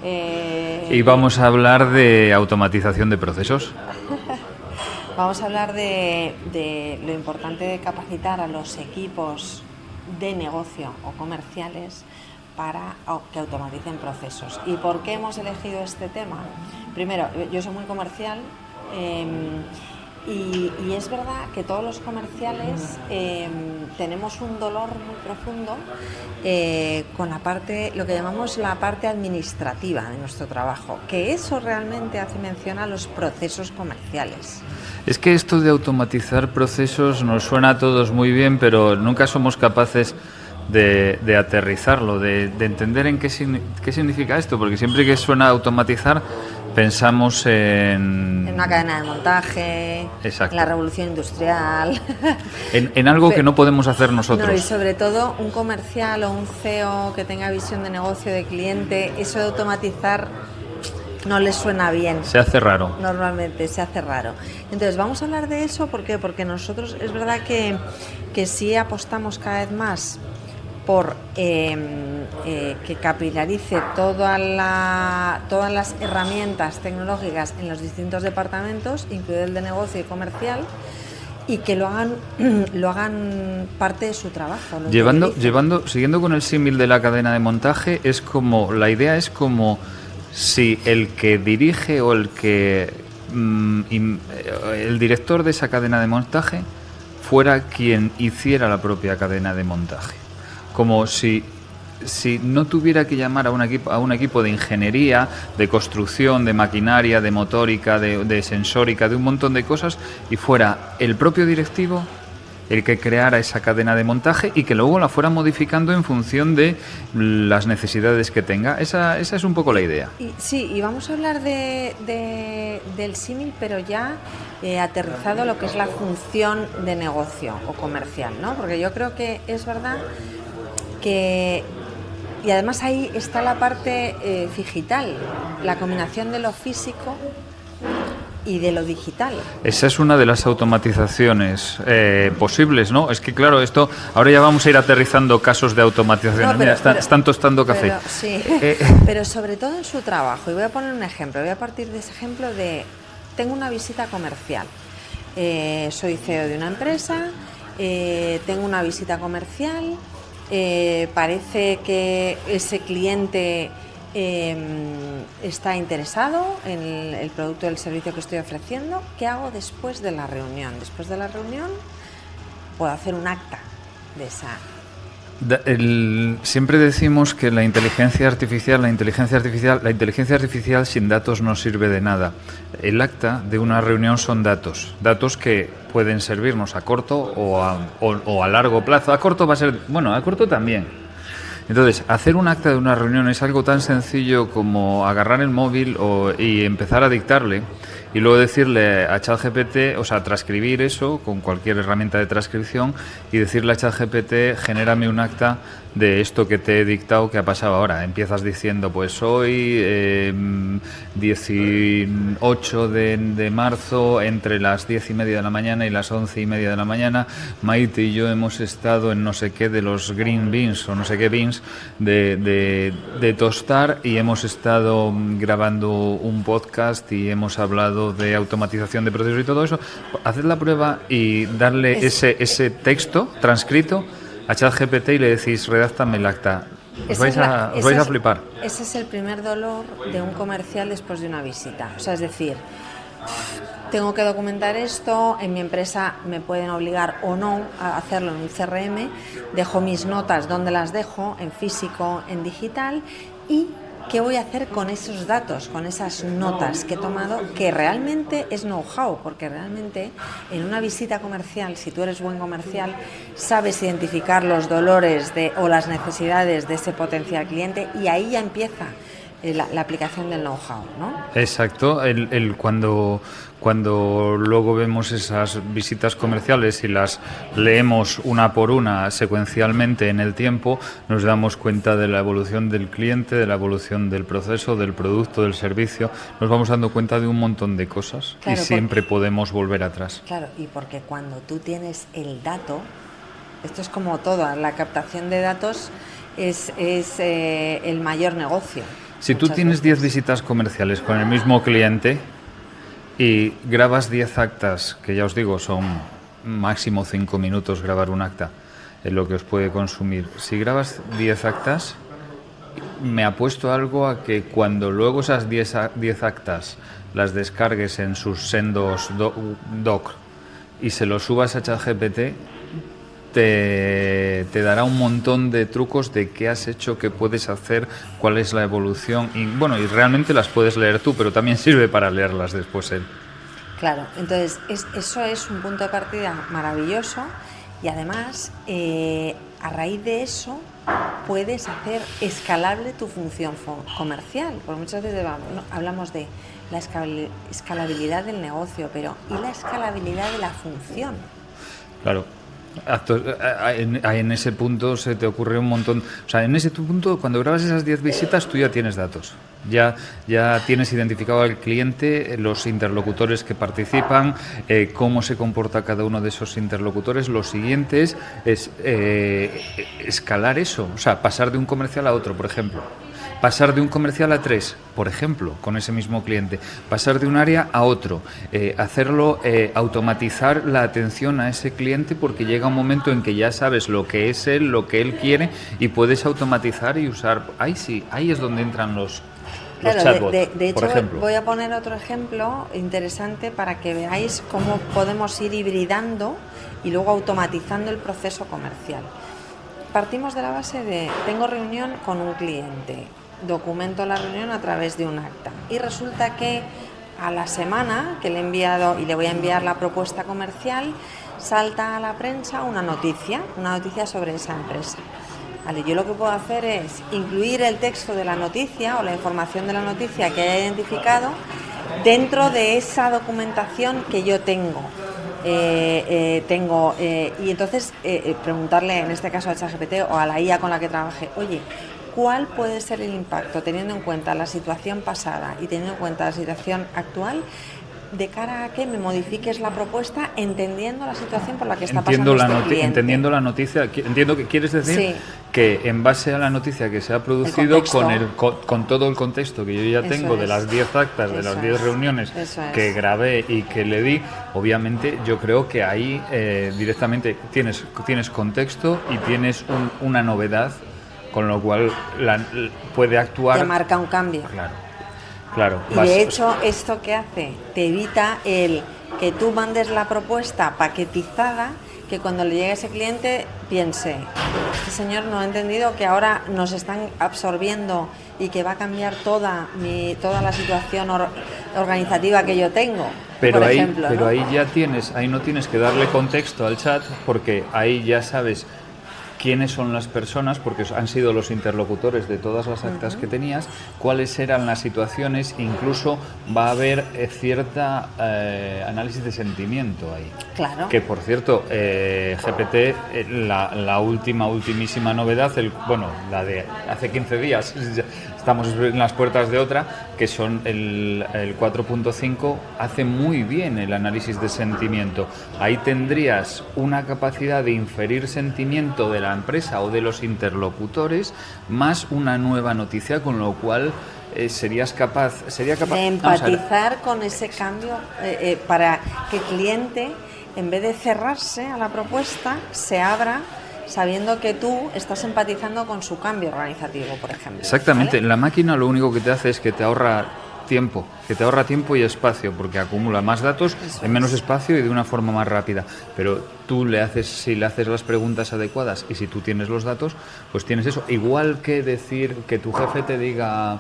Y vamos a hablar de automatización de procesos. Vamos a hablar de lo importante de capacitar a los equipos de negocio o comerciales para que automaticen procesos. ¿Y por qué hemos elegido este tema? Primero, yo soy muy comercial y es verdad que todos los comerciales tenemos un dolor muy profundo con la parte, lo que llamamos la parte administrativa de nuestro trabajo, que eso realmente hace mención a los procesos comerciales. Es que esto de automatizar procesos nos suena a todos muy bien, pero nunca somos capaces de aterrizarlo, de entender en qué significa esto, porque siempre que suena automatizar pensamos en una cadena de montaje, exacto, en la revolución industrial. En algo que no podemos hacer nosotros. No, y sobre todo un comercial o un CEO que tenga visión de negocio, de cliente, eso de automatizar no les suena bien. Se hace raro. Normalmente se hace raro. Entonces vamos a hablar de eso porque nosotros es verdad que sí apostamos cada vez más por que capilarice todas las herramientas tecnológicas en los distintos departamentos, incluido el de negocio y comercial, y que lo hagan parte de su trabajo. Siguiendo con el símil de la cadena de montaje, la idea es como si el que dirige o el director de esa cadena de montaje fuera quien hiciera la propia cadena de montaje. Como si no tuviera que llamar a un equipo de ingeniería, de construcción, de maquinaria, de motórica, de sensórica, de un montón de cosas, y fuera el propio directivo el que creara esa cadena de montaje y que luego la fuera modificando en función de las necesidades que tenga. Esa es un poco la idea. Y vamos a hablar del símil, pero ya aterrizado a lo que es la función de negocio o comercial, ¿no? Porque yo creo que es verdad que... Y además ahí está la parte digital, la combinación de lo físico y de lo digital. Esa es una de las automatizaciones posibles, ¿no? Es que claro, esto ahora ya vamos a ir aterrizando casos de automatización. No, Mira, están tostando café. Pero, sí, pero sobre todo en su trabajo. Y voy a poner un ejemplo. Voy a partir de ese ejemplo tengo una visita comercial. Soy CEO de una empresa, tengo una visita comercial, parece que ese cliente está interesado en el producto o el servicio que estoy ofreciendo. ¿Qué hago después de la reunión? Después de la reunión puedo hacer un acta de esa. Siempre decimos que la inteligencia artificial sin datos no sirve de nada. El acta de una reunión son datos que pueden servirnos a corto o a largo plazo. A corto va a ser, bueno, a corto también. Entonces, hacer un acta de una reunión es algo tan sencillo como agarrar el móvil y empezar a dictarle y luego decirle a ChatGPT, o sea, transcribir eso con cualquier herramienta de transcripción y decirle a ChatGPT, genérame un acta de esto que te he dictado que ha pasado ahora. Empiezas diciendo, pues hoy 18 de marzo entre las 10:30 de la mañana y las 11:30 de la mañana, Maite y yo hemos estado en no sé qué de los green beans o no sé qué beans de tostar y hemos estado grabando un podcast y hemos hablado de automatización de procesos y todo eso. Haced la prueba y darle ese texto transcrito a ChatGPT y le decís, redáctame el acta. Os vais a flipar. Ese es el primer dolor de un comercial después de una visita. O sea, es decir, tengo que documentar esto, en mi empresa me pueden obligar o no a hacerlo en un CRM, dejo mis notas donde las dejo, en físico, en digital, y ¿qué voy a hacer con esos datos, con esas notas que he tomado? Que realmente es know-how, porque realmente en una visita comercial, si tú eres buen comercial, sabes identificar los dolores o las necesidades de ese potencial cliente y ahí ya empieza la aplicación del know-how, ¿no? Exacto. Cuando luego vemos esas visitas comerciales y las leemos una por una secuencialmente en el tiempo, nos damos cuenta de la evolución del cliente, de la evolución del proceso, del producto, del servicio. Nos vamos dando cuenta de un montón de cosas, claro, y siempre podemos volver atrás. Claro, y porque cuando tú tienes el dato, esto es como todo, la captación de datos es el mayor negocio. Si tú muchas tienes 10 veces. visitas comerciales con el mismo cliente y grabas 10 actas, que ya os digo, son máximo 5 minutos grabar un acta, es lo que os puede consumir. Si grabas 10 actas, me apuesto algo a que cuando luego esas 10 actas las descargues en sus sendos doc y se los subas a ChatGPT, te dará un montón de trucos de qué has hecho, qué puedes hacer, cuál es la evolución y bueno, y realmente las puedes leer tú, pero también sirve para leerlas después él. Claro, entonces eso es un punto de partida maravilloso y además a raíz de eso puedes hacer escalable tu función comercial, porque muchas veces hablamos de la escalabilidad del negocio, pero ¿y la escalabilidad de la función? Claro. En ese punto se te ocurre un montón. O sea, en ese punto, cuando grabas esas 10 visitas, tú ya tienes datos. Ya tienes identificado al cliente, los interlocutores que participan, cómo se comporta cada uno de esos interlocutores. Lo siguiente es escalar eso. O sea, pasar de un comercial a otro, por ejemplo. Pasar de un comercial a 3, por ejemplo, con ese mismo cliente. Pasar de un área a otro. Hacerlo, automatizar la atención a ese cliente porque llega un momento en que ya sabes lo que es él, lo que él quiere y puedes automatizar y usar. Ahí sí, ahí es donde entran los chatbots, de hecho, por ejemplo. voy a poner otro ejemplo interesante para que veáis cómo podemos ir hibridando y luego automatizando el proceso comercial. Partimos de la base de, tengo reunión con un cliente, documento la reunión a través de un acta y resulta que a la semana que le he enviado y le voy a enviar la propuesta comercial, salta a la prensa una noticia sobre esa empresa. Vale, yo lo que puedo hacer es incluir el texto de la noticia o la información de la noticia que haya identificado dentro de esa documentación que yo tengo. Y entonces preguntarle, en este caso a ChatGPT o a la IA con la que trabaje, oye, ¿cuál puede ser el impacto teniendo en cuenta la situación pasada y teniendo en cuenta la situación actual de cara a que me modifiques la propuesta entendiendo la situación por la que está pasando este cliente? Entendiendo la noticia, entiendo que quieres decir sí. que en base a la noticia que se ha producido con todo el contexto que yo ya tengo de las 10 actas, de las 10 reuniones que grabé y que le di, obviamente yo creo que ahí directamente tienes contexto y tienes una novedad, con lo cual puede actuar. Te marca un cambio. Claro. Y de hecho, ¿esto qué hace? Te evita el que tú mandes la propuesta paquetizada, que cuando le llegue a ese cliente piense, este señor no ha entendido que ahora nos están absorbiendo y que va a cambiar toda la situación organizativa que yo tengo. Pero por ahí, ejemplo, pero ¿no? ahí no tienes que darle contexto al chat porque ahí ya sabes quiénes son las personas, porque han sido los interlocutores de todas las actas que tenías, cuáles eran las situaciones, incluso va a haber cierta análisis de sentimiento ahí. Claro. Que por cierto, GPT, la ultimísima novedad, la de hace 15 días, estamos en las puertas de otra, que son el 4.5, hace muy bien el análisis de sentimiento. Ahí tendrías una capacidad de inferir sentimiento de la empresa o de los interlocutores, más una nueva noticia, con lo cual sería capaz de empatizar con ese cambio para que el cliente, en vez de cerrarse a la propuesta, se abra sabiendo que tú estás empatizando con su cambio organizativo, por ejemplo. Exactamente, ¿vale? La máquina lo único que te hace es que te ahorra tiempo y espacio, porque acumula más datos en menos espacio y de una forma más rápida. Pero tú si le haces las preguntas adecuadas y si tú tienes los datos, pues tienes eso. Igual que decir que tu jefe te diga,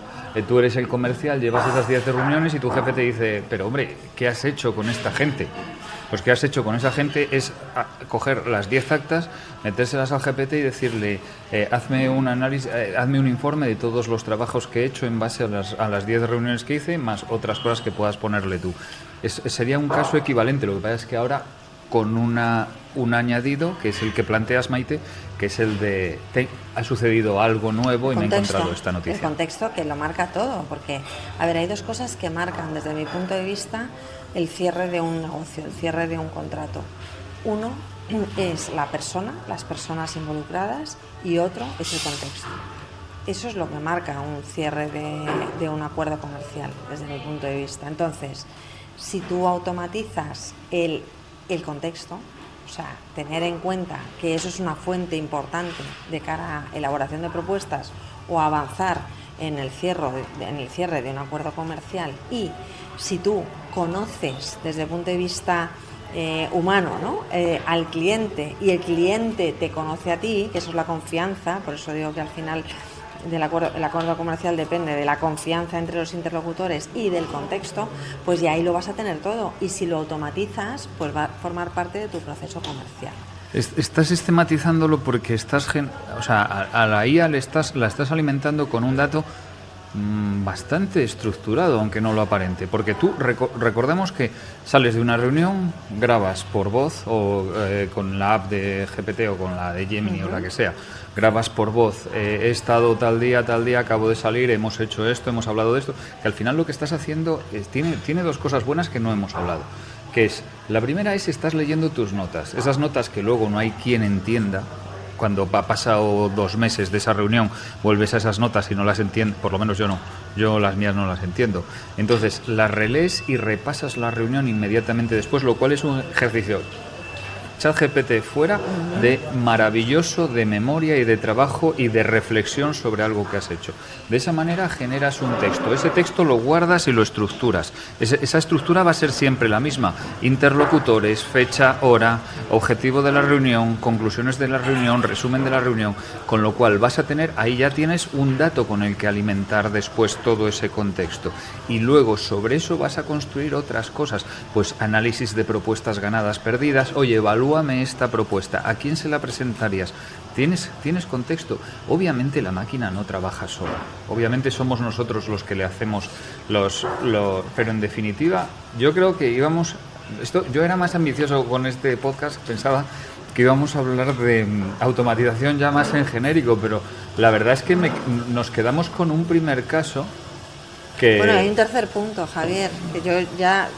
tú eres el comercial, llevas esas 10 reuniones y tu jefe te dice, pero hombre, ¿qué has hecho con esta gente? Pues ¿qué has hecho con esa gente? Es coger las 10 actas, metérselas al GPT y decirle, hazme un análisis, hazme un informe de todos los trabajos que he hecho en base a las 10 reuniones que hice, más otras cosas que puedas ponerle tú. Sería un caso equivalente, lo que pasa es que ahora con un añadido, que es el que planteas, Maite, que es el de ha sucedido algo nuevo y me he encontrado esta noticia. El contexto que lo marca todo, porque, a ver, hay dos cosas que marcan desde mi punto de vista el cierre de un negocio, el cierre de un contrato. Uno es la persona, las personas involucradas, y otro es el contexto. eso es lo que marca un cierre de un acuerdo comercial, desde mi punto de vista. Entonces, si tú automatizas el contexto, o sea, tener en cuenta que eso es una fuente importante de cara a elaboración de propuestas o avanzar en el cierre de un acuerdo comercial, y si tú conoces desde el punto de vista humano, ¿no? Al cliente, y el cliente te conoce a ti, que eso es la confianza, por eso digo que al final el acuerdo comercial depende de la confianza entre los interlocutores y del contexto, pues ya ahí lo vas a tener todo, y si lo automatizas, pues va a formar parte de tu proceso comercial. Estás sistematizándolo porque a la IA la estás alimentando con un dato bastante estructurado, aunque no lo aparente, porque tú recordemos que sales de una reunión, grabas por voz o con la app de GPT o con la de Gemini o la que sea, grabas por voz, he estado tal día, acabo de salir, hemos hecho esto, hemos hablado de esto, que al final lo que estás haciendo tiene dos cosas buenas que no hemos hablado, que es, la primera es, estás leyendo tus notas, esas notas que luego no hay quien entienda. Cuando ha pasado 2 meses de esa reunión, vuelves a esas notas y no las entiendes, por lo menos yo no, yo las mías no las entiendo. Entonces las relees y repasas la reunión inmediatamente después, lo cual es un ejercicio ChatGPT fuera de maravilloso de memoria y de trabajo y de reflexión sobre algo que has hecho. De esa manera generas un texto. Ese texto lo guardas y lo estructuras. Esa estructura va a ser siempre la misma. Interlocutores, fecha, hora, objetivo de la reunión, conclusiones de la reunión, resumen de la reunión. Con lo cual vas a tener, ahí ya tienes un dato con el que alimentar después todo ese contexto. Y luego sobre eso vas a construir otras cosas. Pues análisis de propuestas ganadas, perdidas. Oye, evalúame esta propuesta, ¿a quién se la presentarías? ¿Tienes contexto? Obviamente la máquina no trabaja sola, obviamente somos nosotros los que le hacemos pero en definitiva yo creo que yo era más ambicioso con este podcast, pensaba que íbamos a hablar de automatización ya más en genérico, pero la verdad es que nos quedamos con un primer caso que... Bueno, hay un tercer punto, Javier, que yo ya,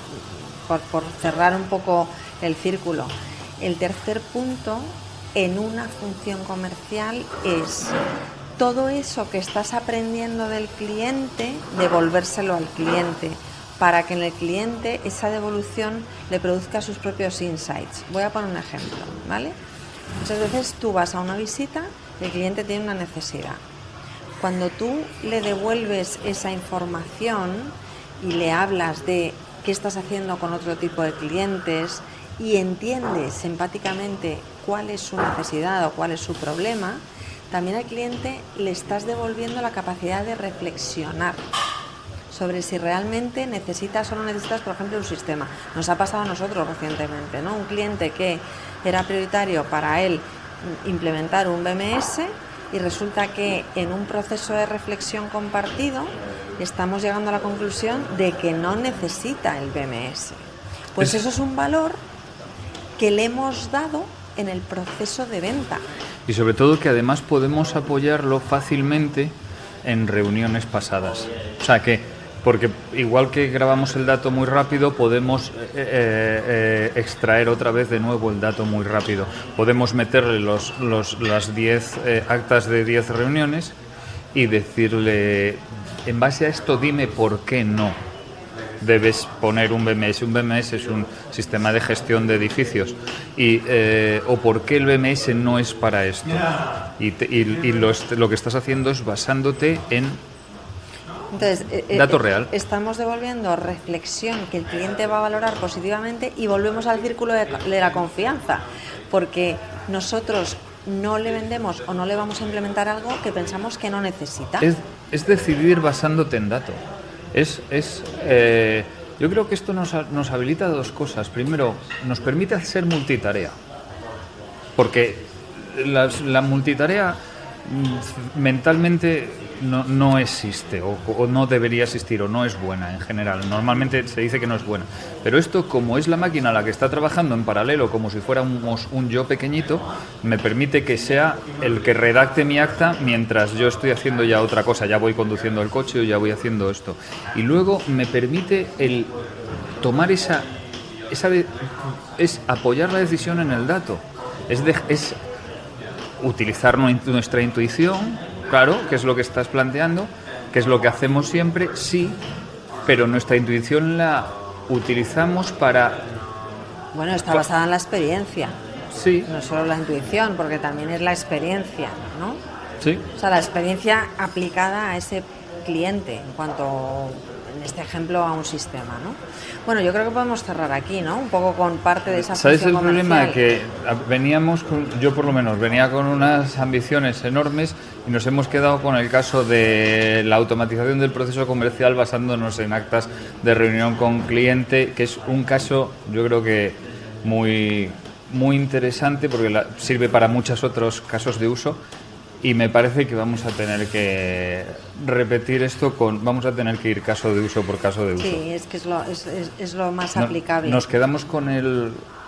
por cerrar un poco el círculo, el tercer punto en una función comercial es todo eso que estás aprendiendo del cliente, devolvérselo al cliente, para que en el cliente esa devolución le produzca sus propios insights. Voy a poner un ejemplo, ¿vale? Muchas veces tú vas a una visita y el cliente tiene una necesidad. Cuando tú le devuelves esa información y le hablas de qué estás haciendo con otro tipo de clientes y entiendes empáticamente cuál es su necesidad o cuál es su problema, también al cliente le estás devolviendo la capacidad de reflexionar sobre si realmente necesitas o no necesitas, por ejemplo, un sistema. Nos ha pasado a nosotros recientemente, ¿no? Un cliente que era prioritario para él implementar un BMS y resulta que en un proceso de reflexión compartido estamos llegando a la conclusión de que no necesita el BMS. Pues eso es un valor que le hemos dado en el proceso de venta. Y sobre todo que además podemos apoyarlo fácilmente en reuniones pasadas. O sea que, porque igual que grabamos el dato muy rápido, podemos extraer otra vez de nuevo el dato muy rápido. Podemos meterle las 10 actas de 10 reuniones y decirle, en base a esto dime por qué no debes poner un BMS. Un BMS es un sistema de gestión de edificios o por qué el BMS no es para esto. Y lo que estás haciendo es basándote en entonces, dato real. Estamos devolviendo reflexión que el cliente va a valorar positivamente y volvemos al círculo de la confianza, porque nosotros no le vendemos o no le vamos a implementar algo que pensamos que no necesita. Es decidir basándote en dato. Yo creo que esto nos habilita dos cosas. Primero, nos permite hacer multitarea, porque la multitarea mentalmente no existe o no debería existir o no es buena en general. Normalmente se dice que no es buena. Pero esto, como es la máquina la que está trabajando en paralelo como si fuéramos un yo pequeñito, me permite que sea el que redacte mi acta mientras yo estoy haciendo ya otra cosa. Ya voy conduciendo el coche o ya voy haciendo esto. Y luego me permite el tomar es apoyar la decisión en el dato. Es utilizar nuestra intuición claro, que es lo que estás planteando, que es lo que hacemos siempre, sí, pero nuestra intuición la utilizamos para... Bueno, está basada en la experiencia, Sí, no solo la intuición, porque también es la experiencia, ¿no? sí. O sea, la experiencia aplicada a ese cliente, en cuanto, en este ejemplo, a un sistema, ¿no? Bueno, yo creo que podemos cerrar aquí, ¿no? Un poco con parte de esa ¿Sabes el función problema? comercial. Que veníamos, yo por lo menos, venía con unas ambiciones enormes y nos hemos quedado con el caso de la automatización del proceso comercial basándonos en actas de reunión con cliente, que es un caso, yo creo que muy, muy interesante porque sirve para muchos otros casos de uso. Y me parece que vamos a tener que repetir esto vamos a tener que ir caso de uso por caso de uso. Sí, es que es lo más aplicable. Nos quedamos con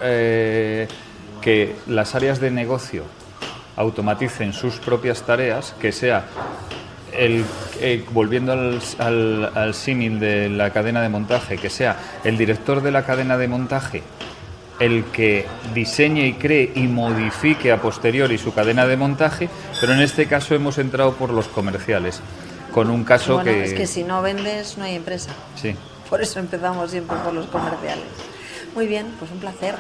que las áreas de negocio automaticen sus propias tareas, que sea volviendo al símil de la cadena de montaje, que sea el director de la cadena de montaje el que diseñe y cree y modifique a posteriori su cadena de montaje, pero en este caso hemos entrado por los comerciales, con un caso Bueno, que... es que si no vendes no hay empresa. Sí. Por eso empezamos siempre por los comerciales. Muy bien, pues un placer.